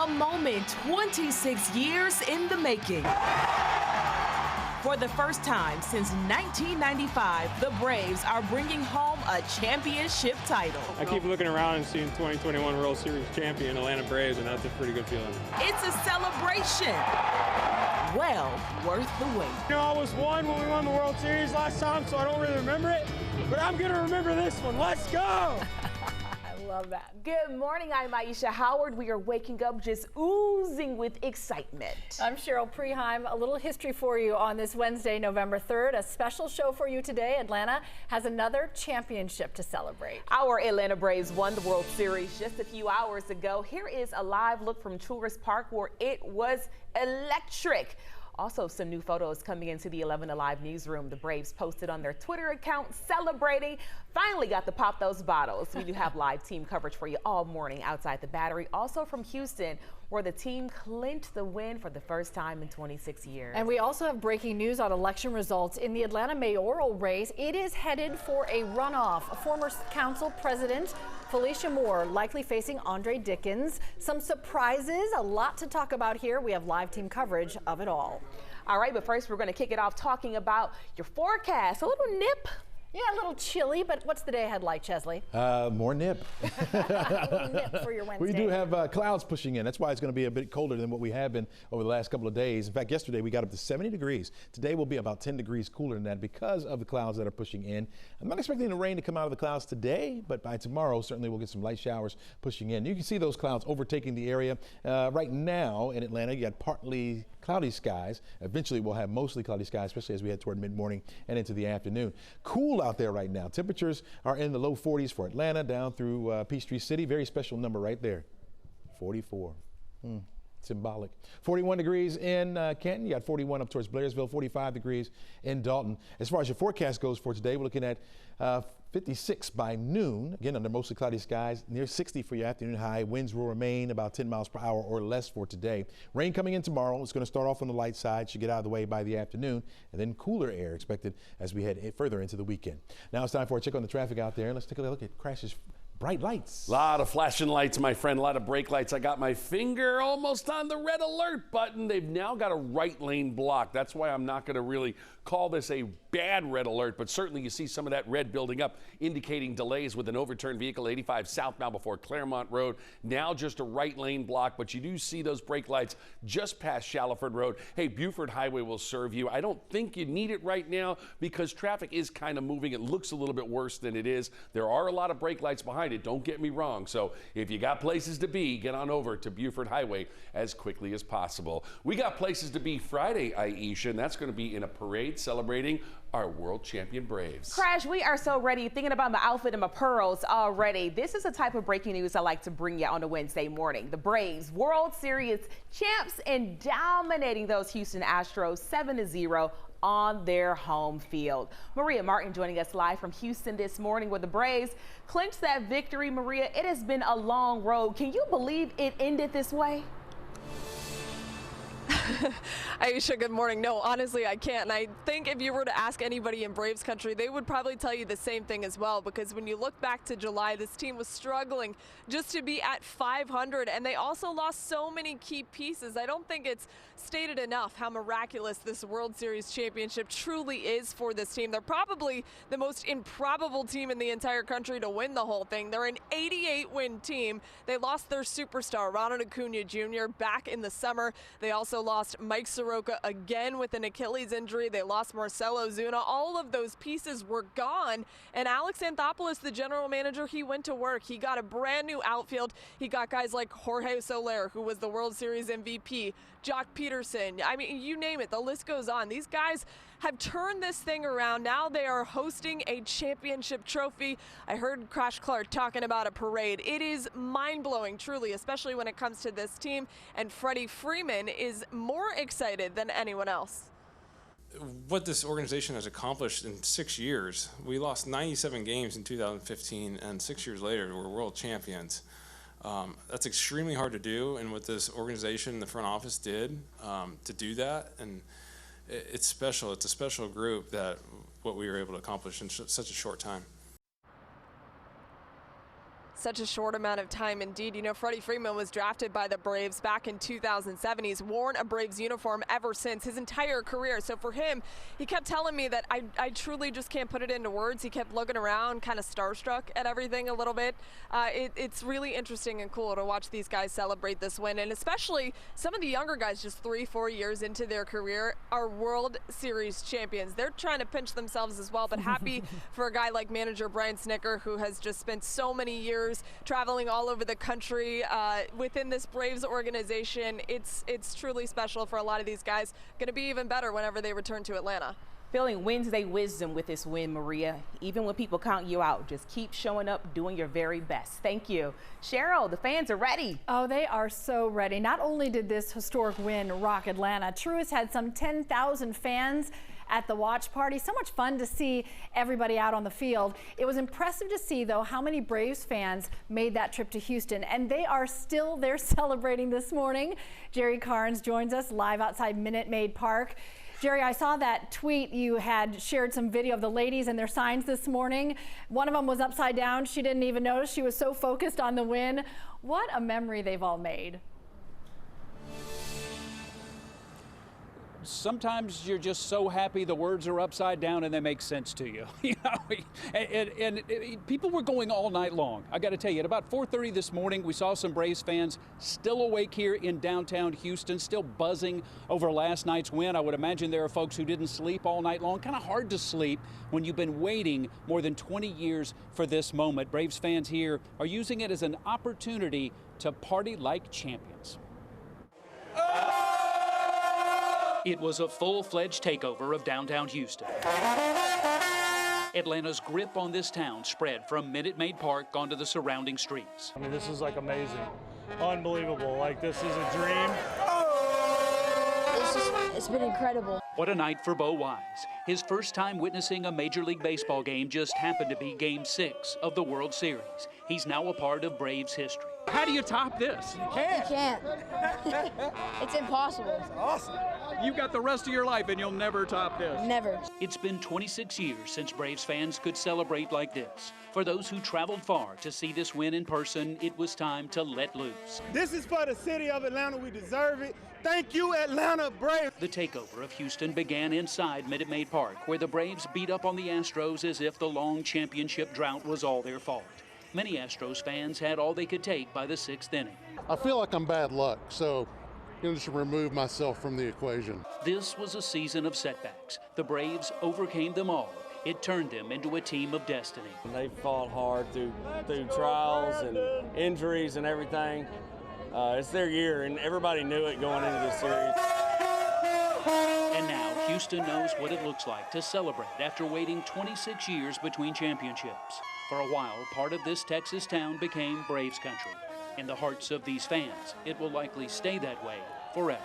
A moment 26 years in the making. For the first time since 1995, the Braves are bringing home a championship title. I keep looking around and seeing 2021 World Series champion Atlanta Braves, and that's a pretty good feeling. It's a celebration. Well worth the wait. You know, I was one when we won the World Series last time, so I don't really remember it, but I'm going to remember this one. Let's go! Love that. Good morning, I'm Aisha Howard. We are waking up just oozing with excitement. I'm Cheryl Preheim. A little history for you on this Wednesday, November 3rd. A special show for you today. Atlanta has another championship to celebrate. Our Atlanta Braves won the World Series just a few hours ago. Here is a live look from Truist Park where it was electric. Also, some new photos coming into the 11alive newsroom. The Braves posted on their Twitter account celebrating. Finally got to pop those bottles. We do have live team coverage for you all morning outside the Battery. Also from Houston, where the team clinched the win for the first time in 26 years. And we also have breaking news on election results in the Atlanta mayoral race. It is headed for a runoff. Former council president Felicia Moore likely facing Andre Dickens. Some surprises, a lot to talk about here. We have live team coverage of it all. All right, but first we're going to kick it off talking about your forecast. A little nip. Yeah, a little chilly, but what's the day ahead like, Chesley? More nip. A little nip for your Wednesday. We do have clouds pushing in. That's why it's going to be a bit colder than what we have been over the last couple of days. In fact, yesterday we got up to 70 degrees. Today will be about 10 degrees cooler than that because of the clouds that are pushing in. I'm not expecting the rain to come out of the clouds today, but by tomorrow, certainly we'll get some light showers pushing in. You can see those clouds overtaking the area. Right now in Atlanta, you got partly cloudy skies. Eventually we'll have mostly cloudy skies, especially as we head toward mid-morning and into the afternoon. Cool out there right now. Temperatures are in the low 40s for Atlanta down through Peachtree City. Very special number right there. 44. Symbolic. 41 degrees in Canton. You got 41 up towards Blairsville, 45 degrees in Dalton. As far as your forecast goes for today, we're looking at 56 by noon. Again, under mostly cloudy skies, near 60 for your afternoon high. Winds will remain about 10 miles per hour or less for today. Rain coming in tomorrow. It's going to start off on the light side, should get out of the way by the afternoon, and then cooler air expected as we head further into the weekend. Now it's time for a check on the traffic out there. Let's take a look at crashes. Bright lights. A lot of flashing lights, my friend, a lot of brake lights. I got my finger almost on the red alert button. They've now got a right lane block. That's why I'm not going to really call this a bad red alert, but certainly you see some of that red building up, indicating delays with an overturned vehicle 85 southbound before Claremont Road. Now just a right lane block, but you do see those brake lights just past Shallowford Road. Hey, Buford Highway will serve you. I don't think you need it right now because traffic is kind of moving. It looks a little bit worse than it is. There are a lot of brake lights behind it, don't get me wrong. So if you got places to be, get on over to Buford Highway as quickly as possible. We got places to be Friday, Aisha, and that's going to be in a parade celebrating our world champion Braves. Crash, we are so ready. Thinking about my outfit and my pearls already. This is the type of breaking news I like to bring you on a Wednesday morning. The Braves, World Series champs and dominating those Houston Astros 7-0 on their home field. Maria Martin joining us live from Houston this morning where the Braves clinched that victory. Maria, it has been a long road. Can you believe it ended this way? Aisha, good morning. No, honestly, I can't. And I think if you were to ask anybody in Braves country, they would probably tell you the same thing as well, because when you look back to July, this team was struggling just to be at 500, and they also lost so many key pieces. I don't think it's stated enough how miraculous this World Series championship truly is for this team. They're probably the most improbable team in the entire country to win the whole thing. They're an 88-win team. They lost their superstar, Ronald Acuna Jr., back in the summer. They also lost Mike Soroka again with an Achilles injury. They lost Marcell Ozuna. All of those pieces were gone. And Alex Anthopoulos, the general manager, he went to work. He got a brand new outfield. He got guys like Jorge Soler, who was the World Series MVP, Jock Peterson. I mean, you name it. The list goes on. These guys have turned this thing around. Now they are hosting a championship trophy. I heard Crash Clark talking about a parade. It is mind-blowing, truly, especially when it comes to this team. And Freddie Freeman is more excited than anyone else. What this organization has accomplished in 6 years, we lost 97 games in 2015, and 6 years later, we're world champions. That's extremely hard to do, and what this organization, the front office did to do that, and it's special. It's a special group that what we were able to accomplish in such a short time. such a short amount of time indeed. You know, Freddie Freeman was drafted by the Braves back in 2007. He's worn a Braves uniform ever since, his entire career. So for him, he kept telling me that I truly just can't put it into words. He kept looking around, kind of starstruck at everything a little bit. It's really interesting and cool to watch these guys celebrate this win, and especially some of the younger guys, just 3-4 years into their career, are World Series champions. They're trying to pinch themselves as well, but happy for a guy like manager Brian Snicker, who has just spent so many years traveling all over the country within this Braves organization. It's truly special for a lot of these guys. Going to be even better whenever they return to Atlanta. Feeling Wednesday wisdom with this win, Maria. Even when people count you out, just keep showing up, doing your very best. Thank you. Cheryl, the fans are ready. Oh, they are so ready. Not only did this historic win rock Atlanta, Truist had some 10,000 fans at the watch party. So much fun to see everybody out on the field. It was impressive to see, though, how many Braves fans made that trip to Houston, and they are still there celebrating this morning. Jerry Carnes joins us live outside Minute Maid Park. Jerry, I saw that tweet. You had shared some video of the ladies and their signs this morning. One of them was upside down. She didn't even notice. She was so focused on the win. What a memory they've all made. Sometimes you're just so happy the words are upside down and they make sense to you. You know, and people were going all night long. I got to tell you, at about 4:30 this morning, we saw some Braves fans still awake here in downtown Houston, still buzzing over last night's win. I would imagine there are folks who didn't sleep all night long. Kind of hard to sleep when you've been waiting more than 20 years for this moment. Braves fans here are using it as an opportunity to party like champions. It was a full-fledged takeover of downtown Houston. Atlanta's grip on this town spread from Minute Maid Park onto the surrounding streets. I mean, this is like amazing, unbelievable. Like, this is a dream. It's been incredible. What a night for Bo Wise. His first time witnessing a Major League Baseball game just happened to be Game 6 of the World Series. He's now a part of Braves history. How do you top this? You can't. It's impossible. It's awesome. You've got the rest of your life and you'll never top this. Never. It's been 26 years since Braves fans could celebrate like this. For those who traveled far to see this win in person, it was time to let loose. This is for the city of Atlanta. We deserve it. Thank you, Atlanta Braves. The takeover of Houston began inside Minute Maid Park, where the Braves beat up on the Astros as if the long championship drought was all their fault. Many Astros fans had all they could take by the 6th inning. I feel like I'm bad luck, so I'm just remove myself from the equation. This was a season of setbacks. The Braves overcame them all. It turned them into a team of destiny. They fought hard through trials and injuries and everything. It's their year, and everybody knew it going into this series. And now Houston knows what it looks like to celebrate after waiting 26 years between championships. For a while, part of this Texas town became Braves country. In the hearts of these fans, it will likely stay that way forever.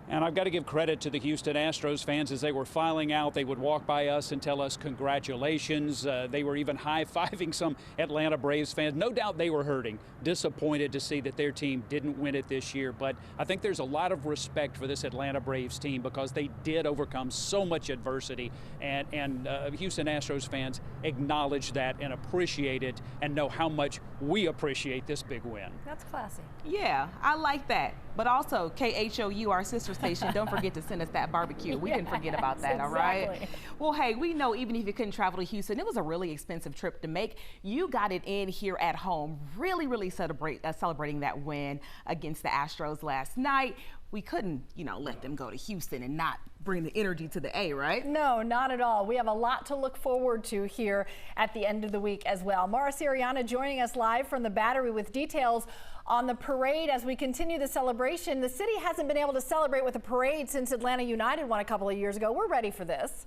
And I've got to give credit to the Houston Astros fans. As they were filing out, they would walk by us and tell us congratulations. They were even high-fiving some Atlanta Braves fans. No doubt they were hurting, disappointed to see that their team didn't win it this year. But I think there's a lot of respect for this Atlanta Braves team because they did overcome so much adversity. And Houston Astros fans acknowledge that and appreciate it and know how much we appreciate this big win. That's classy. Yeah, I like that. But also, KHOU, our sister station, don't forget to send us that barbecue. We didn't forget about that, all right? Well, hey, we know even if you couldn't travel to Houston, it was a really expensive trip to make. You got it in here at home, really celebrating that win against the Astros last night. We couldn't, let them go to Houston and not bring the energy to the A, right? No, not at all. We have a lot to look forward to here at the end of the week as well. Mara Siriana joining us live from the Battery with details on the parade as we continue the celebration. The city hasn't been able to celebrate with a parade since Atlanta United won a couple of years ago. We're ready for this.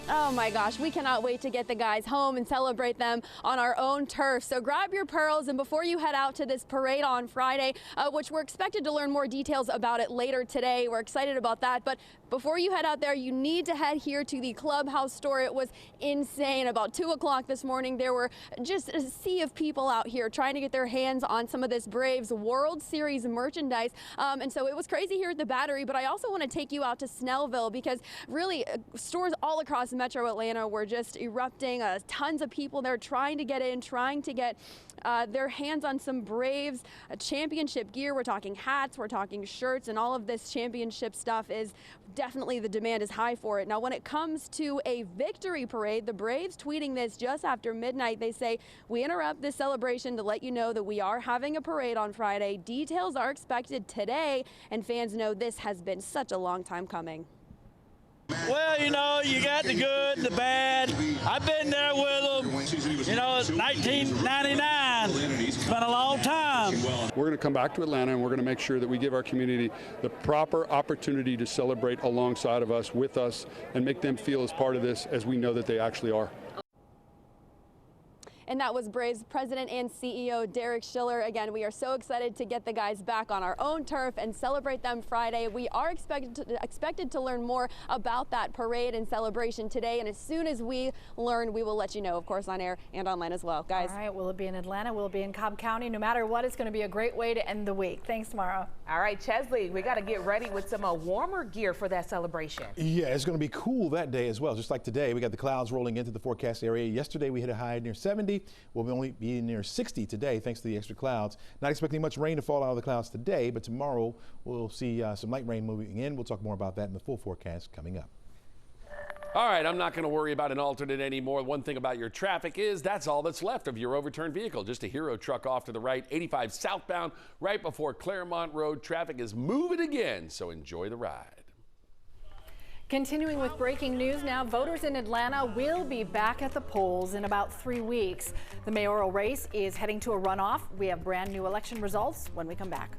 Oh my gosh, we cannot wait to get the guys home and celebrate them on our own turf. So grab your pearls, and before you head out to this parade on Friday, which we're expected to learn more details about it later today, we're excited about that, but Before you head out there, you need to head here to the clubhouse store. It was insane. About 2 o'clock this morning, there were just a sea of people out here trying to get their hands on some of this Braves World Series merchandise. And so it was crazy here at the Battery, but I also want to take you out to Snellville because really stores all across Metro Atlanta were just erupting. Tons of people there trying to get in, trying to get their hands on some Braves championship gear. We're talking hats, we're talking shirts, and all of this championship stuff is definitely, the demand is high for it. Now, when it comes to a victory parade, the Braves tweeting this just after midnight. They say, we interrupt this celebration to let you know that we are having a parade on Friday. Details are expected today, and fans know this has been such a long time coming. Well, you know, you got the good, the bad. I've been there with them. You know, it's 1999. It's been a long time. We're going to come back to Atlanta, and we're going to make sure that we give our community the proper opportunity to celebrate alongside of us, with us, and make them feel as part of this as we know that they actually are. And that was Braves President and CEO Derek Schiller. Again, we are so excited to get the guys back on our own turf and celebrate them Friday. We are expected to learn more about that parade and celebration today. And as soon as we learn, we will let you know, of course, on air and online as well. Guys. All right, will it be in Atlanta? Will it be in Cobb County? No matter what, it's going to be a great way to end the week. Thanks, Mara. All right, Chesley, we got to get ready with some warmer gear for that celebration. Yeah, it's going to be cool that day as well. Just like today, we got the clouds rolling into the forecast area. Yesterday, we hit a high near 70. We'll only be near 60 today, thanks to the extra clouds. Not expecting much rain to fall out of the clouds today, but tomorrow we'll see some light rain moving in. We'll talk more about that in the full forecast coming up. All right, I'm not going to worry about an alternate anymore. One thing about your traffic is that's all that's left of your overturned vehicle. Just a Hero truck off to the right, 85 southbound, right before Claremont Road. Traffic is moving again, so enjoy the ride. Continuing with breaking news now, voters in Atlanta will be back at the polls in about 3 weeks. The mayoral race is heading to a runoff. We have brand new election results when we come back.